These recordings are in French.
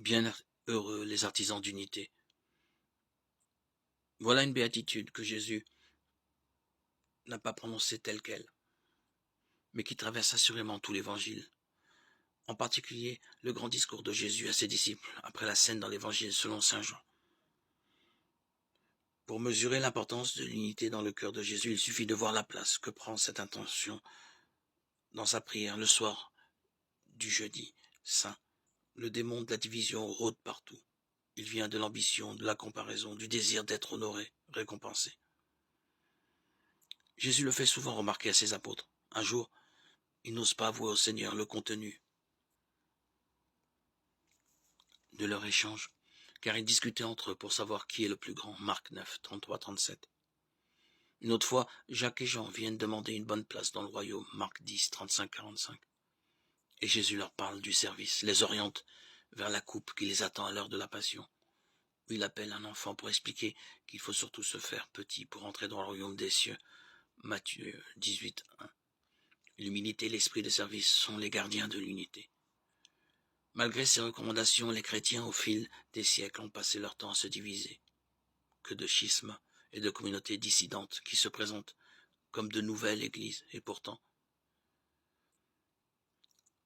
Bien heureux les artisans d'unité. Voilà une béatitude que Jésus n'a pas prononcée telle qu'elle, mais qui traverse assurément tout l'Évangile. En particulier, le grand discours de Jésus à ses disciples après la scène dans l'Évangile selon saint Jean. Pour mesurer l'importance de l'unité dans le cœur de Jésus, il suffit de voir la place que prend cette intention dans sa prière le soir du jeudi saint. Le démon de la division rôde partout. Il vient de l'ambition, de la comparaison, du désir d'être honoré, récompensé. Jésus le fait souvent remarquer à ses apôtres. Un jour, ils n'osent pas avouer au Seigneur le contenu de leur échange, car ils discutaient entre eux pour savoir qui est le plus grand. Marc 9, 33-37. Une autre fois, Jacques et Jean viennent demander une bonne place dans le royaume. Marc 10, 35-45. Et Jésus leur parle du service, les oriente vers la coupe qui les attend à l'heure de la passion. Il appelle un enfant pour expliquer qu'il faut surtout se faire petit pour entrer dans le royaume des cieux. Matthieu 18, 1. L'humilité et l'esprit de service sont les gardiens de l'unité. Malgré ces recommandations, les chrétiens, au fil des siècles, ont passé leur temps à se diviser. Que de schismes et de communautés dissidentes qui se présentent comme de nouvelles églises. Et pourtant,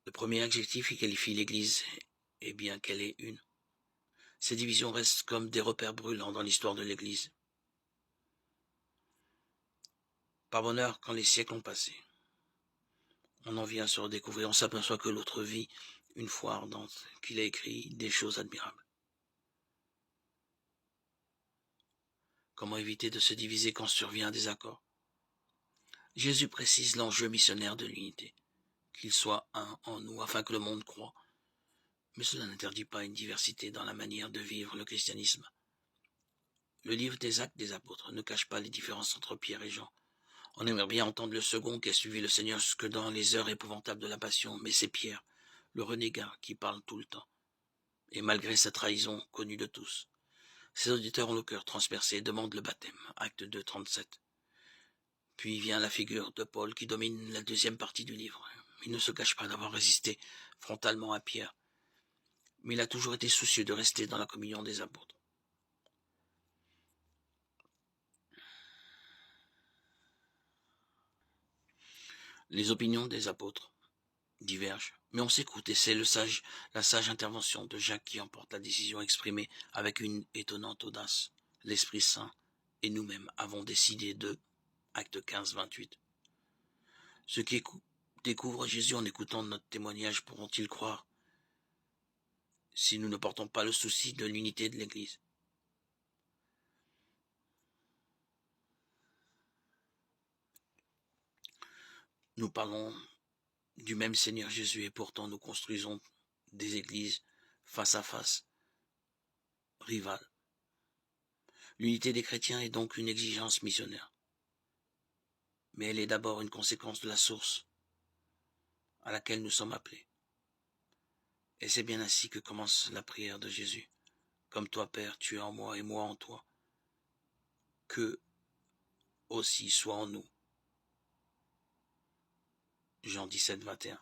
le premier adjectif qui qualifie l'église est bien qu'elle est une. Ces divisions restent comme des repères brûlants dans l'histoire de l'église. Par bonheur, quand les siècles ont passé, on en vient à se redécouvrir, on s'aperçoit que l'autre vit une foi ardente, qu'il a écrit des choses admirables. Comment éviter de se diviser quand survient un désaccord? Jésus précise l'enjeu missionnaire de l'unité, qu'il soit un en nous afin que le monde croie. Mais cela n'interdit pas une diversité dans la manière de vivre le christianisme. Le livre des Actes des Apôtres ne cache pas les différences entre Pierre et Jean. On aimerait bien entendre le second qui a suivi le Seigneur jusque dans les heures épouvantables de la Passion, mais c'est Pierre, le renégat, qui parle tout le temps. Et malgré sa trahison connue de tous, ses auditeurs ont le cœur transpercé et demandent le baptême. Acte 2, 37. Puis vient la figure de Paul qui domine la deuxième partie du livre. Il ne se cache pas d'avoir résisté frontalement à Pierre, mais il a toujours été soucieux de rester dans la communion des apôtres. Les opinions des apôtres divergent, mais on s'écoute et c'est la sage intervention de Jacques qui emporte la décision exprimée avec une étonnante audace. L'Esprit Saint et nous-mêmes avons décidé de Acte 15, 28. Ceux qui découvrent Jésus en écoutant notre témoignage pourront-ils croire si nous ne portons pas le souci de l'unité de l'Église? Nous parlons du même Seigneur Jésus et pourtant nous construisons des églises face à face, rivales. L'unité des chrétiens est donc une exigence missionnaire, mais elle est d'abord une conséquence de la source à laquelle nous sommes appelés. Et c'est bien ainsi que commence la prière de Jésus. Comme toi, Père, tu es en moi et moi en toi, que aussi soit en nous. Jean 17, 21.